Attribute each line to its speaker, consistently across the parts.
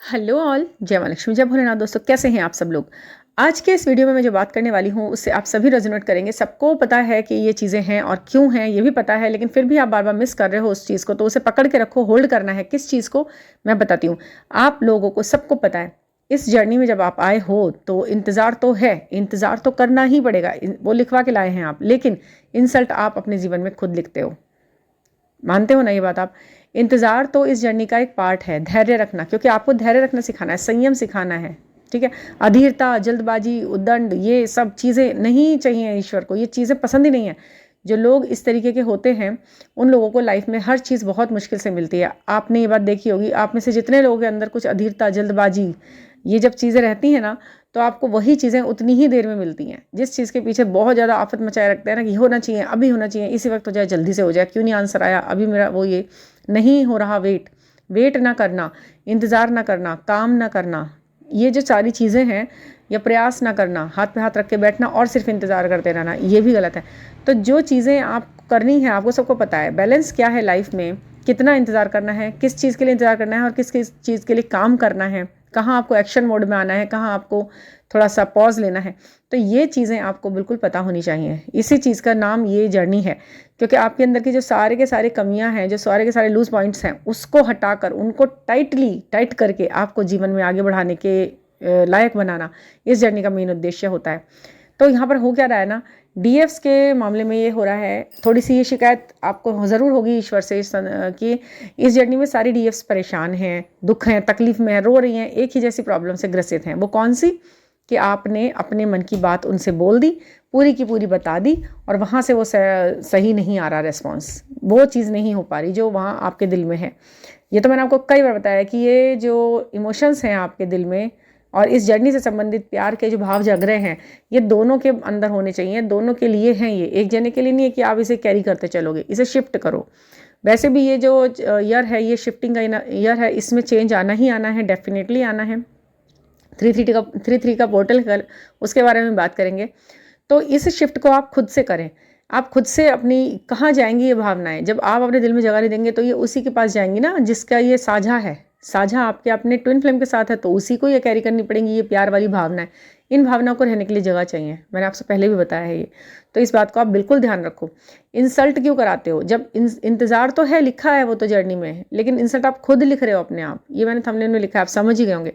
Speaker 1: Hello all, जय माँ लक्ष्मी, जय भोलेनाथ। दोस्तों, कैसे हैं आप सब लोग। आज के इस वीडियो में मैं जो बात करने वाली हूँ उससे आप सभी रेजोनेट करेंगे। सबको पता है कि ये चीज़ें हैं और क्यों हैं ये भी पता है, लेकिन फिर भी आप बार बार मिस कर रहे हो उस चीज़ को, तो उसे पकड़ के रखो। होल्ड करना है किस चीज़ को, मैं बताती हूँ। आप लोगों को सबको पता है, इस जर्नी में जब आप आए हो तो इंतज़ार तो है, इंतज़ार तो करना ही पड़ेगा। वो लिखवा के लाए हैं आप, लेकिन इंसल्ट आप अपने जीवन में खुद लिखते हो। मानते हो ना ये बात आप। इंतज़ार तो इस जर्नी का एक पार्ट है। धैर्य रखना, क्योंकि आपको धैर्य रखना सिखाना है, संयम सिखाना है। ठीक है। अधीरता, जल्दबाजी, उद्दंड, ये सब चीज़ें नहीं चाहिए ईश्वर को। ये चीज़ें पसंद ही नहीं है। जो लोग इस तरीके के होते हैं उन लोगों को लाइफ में हर चीज़ बहुत मुश्किल से मिलती है। आपने ये बात देखी होगी, आप में से जितने लोगों के अंदर कुछ अधीरता, जल्दबाजी, ये जब चीज़ें रहती हैं ना, तो आपको वही चीज़ें उतनी ही देर में मिलती हैं। जिस चीज़ के पीछे बहुत ज़्यादा आफत मचाए रखते हैं ना कि होना चाहिए, अभी होना चाहिए, इसी वक्त हो जाए, जल्दी से हो जाए, क्यों नहीं आंसर आया, अभी मेरा वो ये नहीं हो रहा, वेट ना करना, इंतज़ार ना करना, काम ना करना, ये जो सारी चीज़ें हैं, या प्रयास ना करना, हाथ पे हाथ रख के बैठना और सिर्फ इंतज़ार करते रहना, ये भी गलत है। तो जो चीज़ें आप करनी है, आपको सबको पता है बैलेंस क्या है लाइफ में, कितना इंतज़ार करना है, किस चीज़ के लिए इंतज़ार करना है और किस किस चीज़ के लिए काम करना है, कहाँ आपको एक्शन मोड में आना है, कहाँ आपको थोड़ा सा पॉज लेना है। तो ये चीज़ें आपको बिल्कुल पता होनी चाहिए। इसी चीज़ का नाम ये जर्नी है, क्योंकि आपके अंदर की जो सारे के सारे कमियां हैं, जो सारे के सारे लूज पॉइंट्स हैं, उसको हटाकर उनको टाइट करके आपको जीवन में आगे बढ़ाने के लायक बनाना इस जर्नी का मेन उद्देश्य होता है। तो यहाँ पर हो क्या रहा है ना, डीएफ्स के मामले में ये हो रहा है, थोड़ी सी ये शिकायत आपको ज़रूर होगी ईश्वर से कि इस जर्नी में सारी डीएफ्स परेशान हैं, दुख हैं, तकलीफ में हैं, रो रही हैं, एक ही जैसी प्रॉब्लम से ग्रसित हैं। वो कौन सी, कि आपने अपने मन की बात उनसे बोल दी, पूरी की पूरी बता दी, और वहाँ से वो सही नहीं आ रहा रिस्पॉन्स, वो चीज़ नहीं हो पा रही जो वहाँ आपके दिल में है। ये तो मैंने आपको कई बार बताया कि ये जो इमोशंस हैं आपके दिल में और इस जर्नी से संबंधित प्यार के जो भाव जग रहे हैं, ये दोनों के अंदर होने चाहिए, दोनों के लिए हैं। ये एक जने के लिए नहीं है कि आप इसे कैरी करते चलोगे, इसे शिफ्ट करो। वैसे भी ये जो ईयर है, ये शिफ्टिंग का ईयर है, इसमें चेंज आना ही आना है, डेफिनेटली आना है। 3-3 का पोर्टल कल, उसके बारे में बात करेंगे। तो इस शिफ्ट को आप खुद से करें। आप खुद से अपनी कहाँ जाएंगी ये भावनाएं, जब आप अपने दिल में जगह नहीं देंगे तो ये उसी के पास जाएंगी ना जिसका ये साझा है, साझा आपके अपने ट्विन फ्लेम के साथ है, तो उसी को ये कैरी करनी पड़ेंगी, ये प्यार वाली भावनाएं। इन भावनाओं को रहने के लिए जगह चाहिए, मैंने आपसे पहले भी बताया है ये। तो इस बात को आप बिल्कुल ध्यान रखो। इंसल्ट क्यों कराते हो, जब इंतज़ार तो है, लिखा है वो तो जर्नी में है, लेकिन इंसल्ट आप खुद लिख रहे हो अपने आप। ये मैंने थंबनेल में लिखा है, आप समझ ही गए होंगे।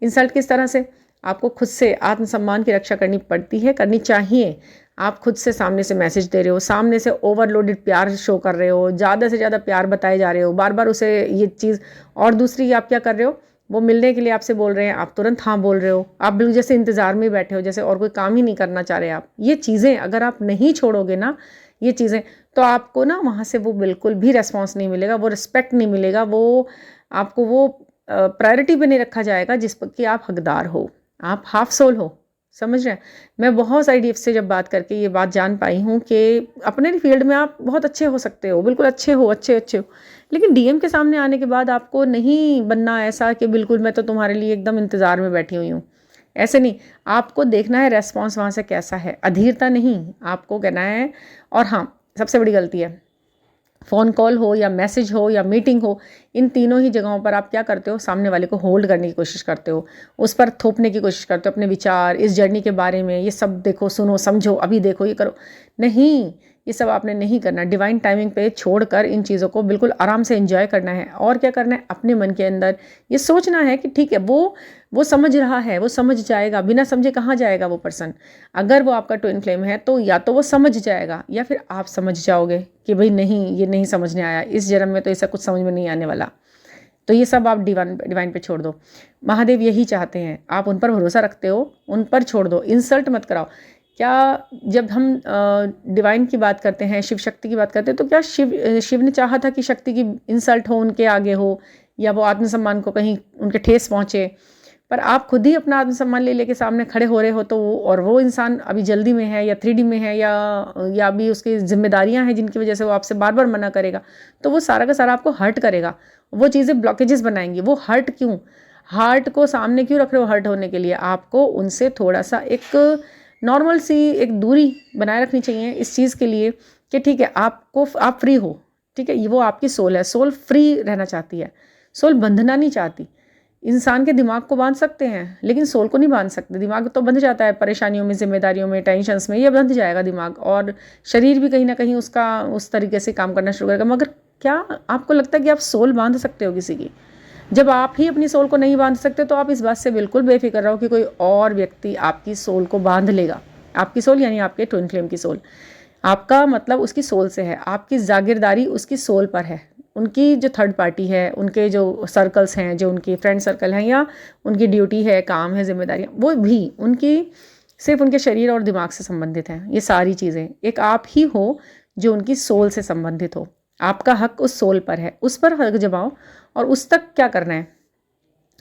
Speaker 1: इंसल्ट किस तरह से, आपको खुद से आत्मसम्मान की रक्षा करनी पड़ती है, करनी चाहिए। आप खुद से सामने से मैसेज दे रहे हो, सामने से ओवरलोडेड प्यार शो कर रहे हो, ज़्यादा से ज़्यादा प्यार बताए जा रहे हो, बार बार उसे ये चीज़। और दूसरी आप क्या कर रहे हो, वो मिलने के लिए आपसे बोल रहे हैं, आप तुरंत हाँ बोल रहे हो, आप बिल्कुल जैसे इंतज़ार में बैठे हो, जैसे और कोई काम ही नहीं करना चाह रहे आप। ये चीज़ें अगर आप नहीं छोड़ोगे ना, ये चीज़ें, तो आपको ना वहाँ से वो बिल्कुल भी रेस्पॉन्स नहीं मिलेगा, वो रिस्पेक्ट नहीं मिलेगा, वो आपको वो प्रायोरिटी पे नहीं रखा जाएगा जिस पर कि आप हकदार हो, आप हाफ सोल हो। समझ रहे हैं। मैं बहुत सारी डीएफ से जब बात करके ये बात जान पाई हूँ कि अपने फील्ड में आप बहुत अच्छे हो सकते हो, बिल्कुल अच्छे हो, अच्छे हो, लेकिन डीएम के सामने आने के बाद आपको नहीं बनना ऐसा कि बिल्कुल मैं तो तुम्हारे लिए एकदम इंतज़ार में बैठी हुई हूँ। ऐसे नहीं, आपको देखना है रेस्पॉन्स वहाँ से कैसा है, अधीरता नहीं, आपको कहना है। और हाँ, सबसे बड़ी गलती है, फ़ोन कॉल हो या मैसेज हो या मीटिंग हो, इन तीनों ही जगहों पर आप क्या करते हो, सामने वाले को होल्ड करने की कोशिश करते हो, उस पर थोपने की कोशिश करते हो अपने विचार इस जर्नी के बारे में। ये सब देखो, सुनो, समझो, अभी देखो, ये करो। नहीं, ये सब आपने नहीं करना। डिवाइन टाइमिंग पे छोड़कर इन चीज़ों को बिल्कुल आराम से एंजॉय करना है। और क्या करना है, अपने मन के अंदर ये सोचना है कि ठीक है, वो समझ रहा है, वो समझ जाएगा, बिना समझे कहाँ जाएगा वो पर्सन। अगर वो आपका ट्विन फ्लेम है तो या तो वो समझ जाएगा या फिर आप समझ जाओगे कि भाई नहीं, ये नहीं समझने आया, इस जन्म में तो ऐसा कुछ समझ में नहीं आने वाला। तो ये सब आप डिवाइन पे छोड़ दो। महादेव यही चाहते हैं, आप उन पर भरोसा रखते हो, उन पर छोड़ दो, इंसल्ट मत कराओ। क्या, जब हम डिवाइन की बात करते हैं, शिव शक्ति की बात करते हैं, तो क्या शिव ने चाहा था कि शक्ति की इंसल्ट हो, उनके आगे हो, या वो आत्मसम्मान को कहीं उनके ठेस पहुँचे। पर आप खुद ही अपना आत्मसम्मान ले लेके सामने खड़े हो रहे हो, तो वो इंसान अभी जल्दी में है या 3D में है, या अभी उसकी जिम्मेदारियां हैं जिनकी वजह से वो आपसे बार बार मना करेगा, तो वो सारा का सारा आपको हर्ट करेगा, वो चीज़ें ब्लॉकेजेस बनाएंगी। वो हर्ट क्यों, हार्ट को सामने क्यों रख रहे हो हर्ट होने के लिए, आपको उनसे थोड़ा सा एक नॉर्मल सी एक दूरी बनाए रखनी चाहिए इस चीज़ के लिए कि ठीक है, आप फ्री हो। ठीक है, वो आपकी सोल है, सोल फ्री रहना चाहती है, सोल बंधना नहीं चाहती। इंसान के दिमाग को बांध सकते हैं लेकिन सोल को नहीं बांध सकते। दिमाग तो बंध जाता है परेशानियों में, जिम्मेदारियों में, टेंशन्स में, ये बंध जाएगा दिमाग, और शरीर भी कहीं ना कहीं उसका उस तरीके से काम करना शुरू करेगा। मगर क्या आपको लगता है कि आप सोल बांध सकते हो किसी की? जब आप ही अपनी सोल को नहीं बांध सकते तो आप इस बात से बिल्कुल बेफिक्र रहो कि कोई और व्यक्ति आपकी सोल को बांध लेगा। आपकी सोल यानी आपके ट्विन फ्लेम की सोल, आपका मतलब उसकी सोल से है, आपकी जागीरदारी उसकी सोल पर है। उनकी जो थर्ड पार्टी है, उनके जो सर्कल्स हैं, जो उनकी फ्रेंड सर्कल हैं, या उनकी ड्यूटी है, काम है, जिम्मेदारियाँ, वो भी उनकी सिर्फ उनके शरीर और दिमाग से संबंधित हैं। ये सारी चीज़ें एक आप ही हो जो उनकी सोल से संबंधित हो। आपका हक उस सोल पर है, उस पर हक जमाओ और उस तक क्या करना है,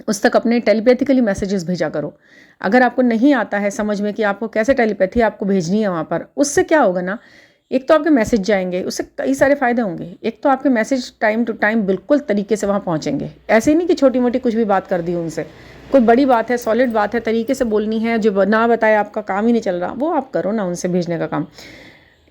Speaker 1: उस तक अपने टेलीपैथिकली मैसेजेस भेजा करो। अगर आपको नहीं आता है समझ में कि आपको कैसे टेलीपैथी आपको भेजनी है वहाँ पर, उससे क्या होगा ना, एक तो आपके मैसेज जाएंगे, उससे कई सारे फ़ायदे होंगे। एक तो आपके मैसेज टाइम टू टाइम बिल्कुल तरीके से वहाँ पहुँचेंगे। ऐसे ही नहीं कि छोटी मोटी कुछ भी बात कर दी उनसे, कोई बड़ी बात है, सॉलिड बात है, तरीके से बोलनी है, जो ना बताए आपका काम ही नहीं चल रहा, वो आप करो ना उनसे भेजने का काम।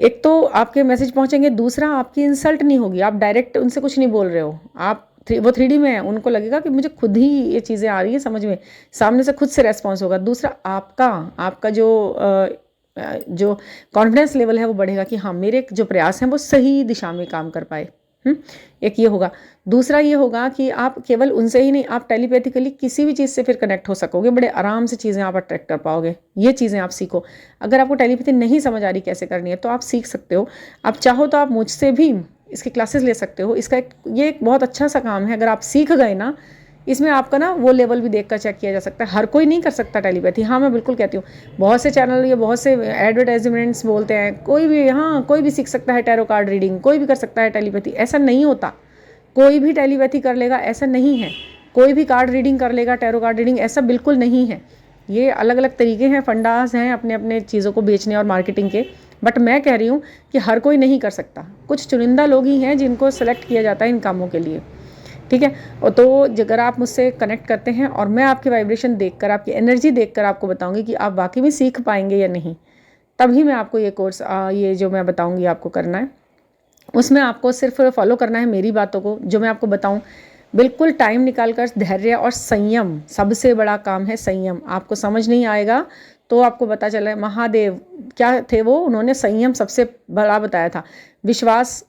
Speaker 1: एक तो आपके मैसेज पहुँचेंगे, दूसरा आपकी इंसल्ट नहीं होगी, आप डायरेक्ट उनसे कुछ नहीं बोल रहे हो, आप वो 3D में है, उनको लगेगा कि मुझे खुद ही ये चीज़ें आ रही हैं समझ में, सामने से खुद से रेस्पॉन्स होगा। दूसरा आपका जो कॉन्फिडेंस लेवल है वो बढ़ेगा कि हाँ मेरे जो प्रयास हैं वो सही दिशा में काम कर पाए। एक ये होगा। दूसरा ये होगा कि आप केवल उनसे ही नहीं, आप टेलीपैथिकली किसी भी चीज़ से फिर कनेक्ट हो सकोगे, बड़े आराम से चीज़ें आप अट्रैक्ट कर पाओगे। ये चीज़ें आप सीखो। अगर आपको टेलीपैथी नहीं समझ आ रही कैसे करनी है तो आप सीख सकते हो। आप चाहो तो आप मुझसे भी इसकी क्लासेस ले सकते हो। इसका ये एक बहुत अच्छा सा काम है। अगर आप सीख गए ना, इसमें आपका ना वो लेवल भी देखकर चेक किया जा सकता है। हर कोई नहीं कर सकता टेलीपैथी। हाँ, मैं बिल्कुल कहती हूँ, बहुत से चैनल या बहुत से एडवर्टाइजमेंट्स बोलते हैं कोई भी, हाँ कोई भी सीख सकता है टैरो कार्ड रीडिंग, कोई भी कर सकता है टेलीपैथी। ऐसा नहीं होता। कोई भी टेलीपैथी कर लेगा ऐसा नहीं है, कोई भी कार्ड रीडिंग कर लेगा, टैरो कार्ड रीडिंग, ऐसा बिल्कुल नहीं है। ये अलग अलग तरीके हैं, फंडास हैं अपने अपने चीज़ों को बेचने और मार्केटिंग के। बट मैं कह रही हूँ कि हर कोई नहीं कर सकता, कुछ चुनिंदा लोग ही हैं जिनको सेलेक्ट किया जाता है इन कामों के लिए। ठीक है, और तो अगर आप मुझसे कनेक्ट करते हैं और मैं आपकी वाइब्रेशन देखकर, आपकी एनर्जी देखकर आपको बताऊंगी कि आप वाकई में सीख पाएंगे या नहीं, तभी मैं आपको ये कोर्स ये जो मैं बताऊंगी आपको करना है। उसमें आपको सिर्फ फॉलो करना है मेरी बातों को, जो मैं आपको बताऊं। बिल्कुल टाइम निकालकर धैर्य और संयम, सबसे बड़ा काम है संयम। आपको समझ नहीं आएगा तो आपको पता चला महादेव क्या थे वो, उन्होंने संयम सबसे बड़ा बताया था। विश्वास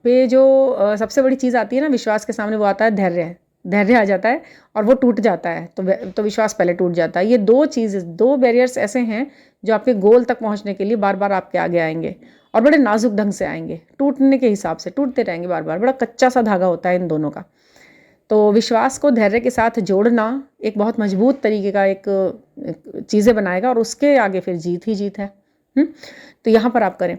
Speaker 1: पे जो सबसे बड़ी चीज़ आती है ना विश्वास के सामने, वो आता है धैर्य। धैर्य आ जाता है और वो टूट जाता है तो विश्वास पहले टूट जाता है। ये दो बैरियर्स ऐसे हैं जो आपके गोल तक पहुंचने के लिए बार बार आपके आगे आएंगे और बड़े नाजुक ढंग से आएंगे, टूटने के हिसाब से टूटते रहेंगे बार बार। बड़ा कच्चा सा धागा होता है इन दोनों का। तो विश्वास को धैर्य के साथ जोड़ना एक बहुत मजबूत तरीके का एक चीज़ें बनाएगा और उसके आगे फिर जीत ही जीत है। तो यहाँ पर आप करें।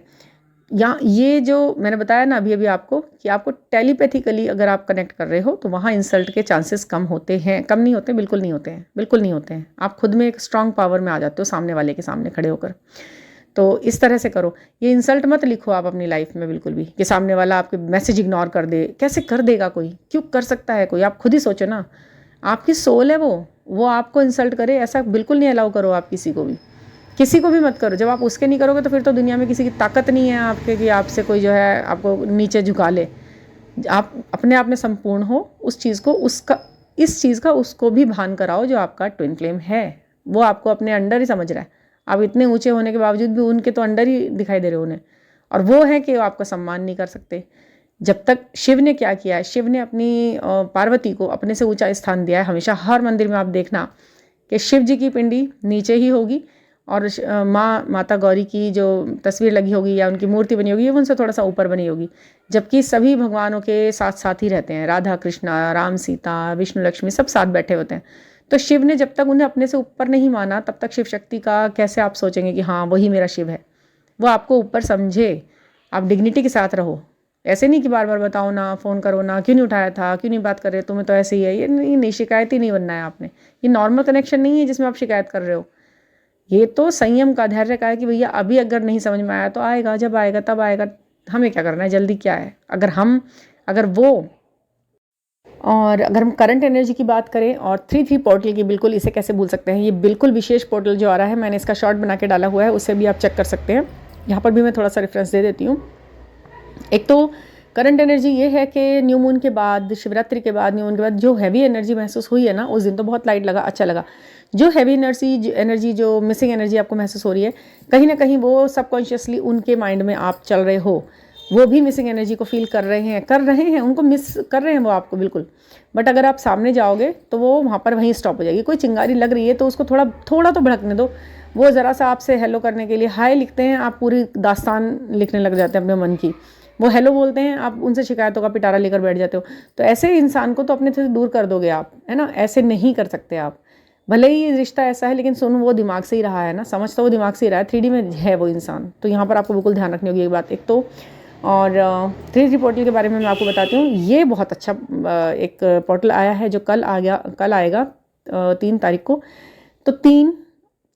Speaker 1: या ये जो मैंने बताया ना अभी आपको कि आपको टेलीपैथिकली अगर आप कनेक्ट कर रहे हो तो वहाँ इंसल्ट के चांसेस कम होते हैं। कम नहीं होते, बिल्कुल नहीं होते हैं, बिल्कुल नहीं होते हैं। आप खुद में एक स्ट्रांग पावर में आ जाते हो सामने वाले के सामने खड़े होकर। तो इस तरह से करो। ये इंसल्ट मत लिखो आप अपनी लाइफ में बिल्कुल भी कि सामने वाला आपके मैसेज इग्नोर कर दे। कैसे कर देगा कोई? क्यों कर सकता है कोई? आप खुद ही सोचो ना। आपकी सोल है वो आपको इंसल्ट करे, ऐसा बिल्कुल नहीं अलाउ करो आप किसी को भी। किसी को भी मत करो। जब आप उसके नहीं करोगे तो फिर तो दुनिया में किसी की ताकत नहीं है आपके कि आपसे कोई जो है आपको नीचे झुका ले। आप अपने आप में संपूर्ण हो। उस चीज़ को इस चीज़ का उसको भी भान कराओ जो आपका ट्विन फ्लेम है। वो आपको अपने अंडर ही समझ रहा है। आप इतने ऊंचे होने के बावजूद भी उनके तो अंडर ही दिखाई दे रहे हो उन्हें, और वो है कि वो आपका सम्मान नहीं कर सकते। जब तक शिव ने क्या किया है, शिव ने अपनी पार्वती को अपने से ऊंचा स्थान दिया है। हमेशा हर मंदिर में आप देखना कि शिव जी की पिंडी नीचे ही होगी और माता गौरी की जो तस्वीर लगी होगी या उनकी मूर्ति बनी होगी वो उनसे थोड़ा सा ऊपर बनी होगी। जबकि सभी भगवानों के साथ साथ ही रहते हैं। राधा कृष्णा, राम सीता, विष्णु लक्ष्मी सब साथ बैठे होते हैं। तो शिव ने जब तक उन्हें अपने से ऊपर नहीं माना तब तक शिव शक्ति का कैसे आप सोचेंगे कि हाँ वही मेरा शिव है। वो आपको ऊपर समझे। आप डिग्निटी के साथ रहो। ऐसे नहीं कि बार बार बताओ ना, फ़ोन करो ना, क्यों नहीं उठाया था, क्यों नहीं बात कर रहे, तुम्हें तो ऐसे ही है। ये नहीं, शिकायत ही नहीं बनना है आपने। ये नॉर्मल कनेक्शन नहीं है जिसमें आप शिकायत कर रहे हो। ये तो संयम का, धैर्य का है कि भैया अभी अगर नहीं समझ में आया तो आएगा, जब आएगा तब आएगा। हमें क्या करना है, जल्दी क्या है। अगर हम करंट एनर्जी की बात करें और 3-3 पोर्टल की, बिल्कुल इसे कैसे भूल सकते हैं। ये बिल्कुल विशेष पोर्टल जो आ रहा है, मैंने इसका शॉर्ट बना के डाला हुआ है, उससे भी आप चेक कर सकते हैं। यहाँ पर भी मैं थोड़ा सा रेफरेंस दे देती हूँ। एक तो करंट एनर्जी ये है कि न्यू मून के बाद, शिवरात्रि के बाद, न्यू मून के बाद जो हैवी एनर्जी महसूस हुई है ना, उस दिन तो बहुत लाइट लगा, अच्छा लगा। जो हैवी एनर्जी जो मिसिंग एनर्जी आपको महसूस हो रही है, कहीं ना कहीं वो सबकॉन्शियसली उनके माइंड में आप चल रहे हो, वो भी मिसिंग एनर्जी को फील कर रहे हैं, उनको मिस कर रहे हैं वो आपको बिल्कुल। बट अगर आप सामने जाओगे तो वो वहाँ पर वहीं स्टॉप हो जाएगी। कोई चिंगारी लग रही है तो उसको थोड़ा तो भड़कने दो। वो ज़रा सा आपसे हेलो करने के लिए हाय लिखते हैं, आप पूरी दास्तान लिखने लग जाते हैं अपने मन की। वो हेलो बोलते हैं, आप उनसे शिकायतों का पिटारा लेकर बैठ जाते हो। तो ऐसे इंसान को तो अपने से दूर कर दोगे आप, है ना। ऐसे नहीं कर सकते आप। भले ही रिश्ता ऐसा है, लेकिन सुन वो दिमाग से ही रहा है ना, समझ तो वो दिमाग से ही रहा है, 3D में है वो इंसान। तो यहाँ पर आपको बिल्कुल ध्यान रखनी होगी एक बात। एक तो और 3D पोर्टल के बारे में मैं आपको बताती हूँ। ये बहुत अच्छा एक पोर्टल आया है जो कल आएगा 3 तारीख को। तो 3,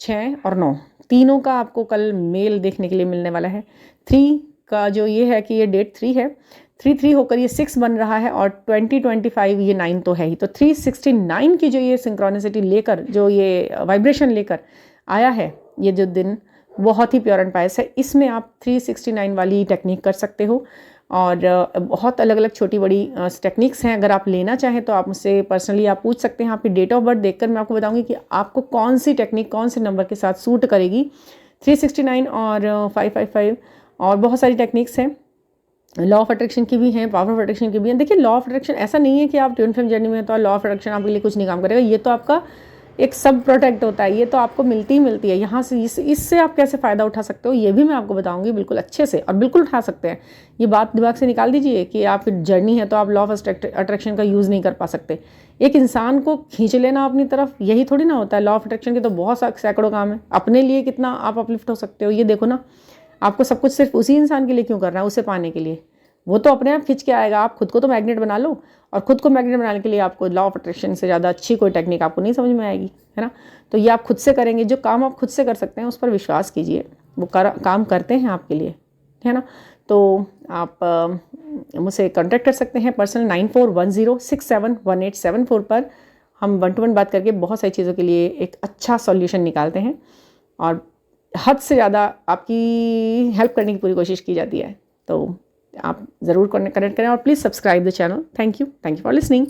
Speaker 1: 6 और 9 तीनों का आपको कल मेल देखने के लिए मिलने वाला है। 3 का जो ये है कि ये डेट 3 है, 3 होकर ये 6 बन रहा है, और 2025 ये 9 तो है ही। तो 369 की जो ये सिंक्रोनिसिटी लेकर, जो ये वाइब्रेशन लेकर आया है ये जो दिन, बहुत ही प्योर एंड पायस है। इसमें आप 369 वाली टेक्निक कर सकते हो, और बहुत अलग अलग छोटी बड़ी टेक्निक्स हैं। अगर आप लेना चाहें तो आप मुझसे पर्सनली आप पूछ सकते हैं। आपकी डेट ऑफ बर्थ देखकर मैं आपको बताऊंगी कि आपको कौन सी टेक्निक कौन से नंबर के साथ सूट करेगी। 369 और 555 और बहुत सारी टेक्निक्स हैं। लॉ ऑफ अट्रैक्शन की भी हैं, पावर ऑफ अट्रैक्शन की भी हैं। देखिए, लॉ ऑफ अट्रैक्शन ऐसा नहीं है कि आप ट्विन फ्लेम जर्नी में तो लॉ ऑफ अट्रैक्शन आपके लिए कुछ नहीं काम करेगा। ये तो आपका एक सब प्रोटेक्ट होता है, ये तो आपको मिलती ही मिलती है। यहाँ से इससे आप कैसे फ़ायदा उठा सकते हो ये भी मैं आपको बताऊंगी बिल्कुल अच्छे से, और बिल्कुल उठा सकते हैं। ये बात दिमाग से निकाल दीजिए कि आप जर्नी है तो आप लॉ ऑफ अट्रैक्शन का यूज़ नहीं कर पा सकते। एक इंसान को खींच लेना अपनी तरफ, यही थोड़ी ना होता है। लॉ ऑफ अट्रैक्शन के तो बहुत सैकड़ों काम है। अपने लिए कितना आप अपलिफ्ट हो सकते हो ये देखो ना। आपको सब कुछ सिर्फ उसी इंसान के लिए क्यों करना है, उसे पाने के लिए। वो तो अपने आप खिंच के आएगा। आप खुद को तो मैग्नेट बना लो, और खुद को मैग्नेट बनाने के लिए आपको लॉ ऑफ अट्रैक्शन से ज़्यादा अच्छी कोई टेक्निक आपको नहीं समझ में आएगी, है ना। तो ये आप खुद से करेंगे। जो काम आप खुद से कर सकते हैं उस पर विश्वास कीजिए, वो काम करते हैं आपके लिए, है ना। तो आप मुझसे कॉन्टैक्ट कर सकते हैं पर्सनल 9410671874 पर। हम 1 to 1 बात करके बहुत सारी चीज़ों के लिए एक अच्छा सॉल्यूशन निकालते हैं, और हद से ज़्यादा आपकी हेल्प करने की पूरी कोशिश की जाती है। तो आप ज़रूर कनेक्ट करें, और please subscribe the channel. Thank you for listening.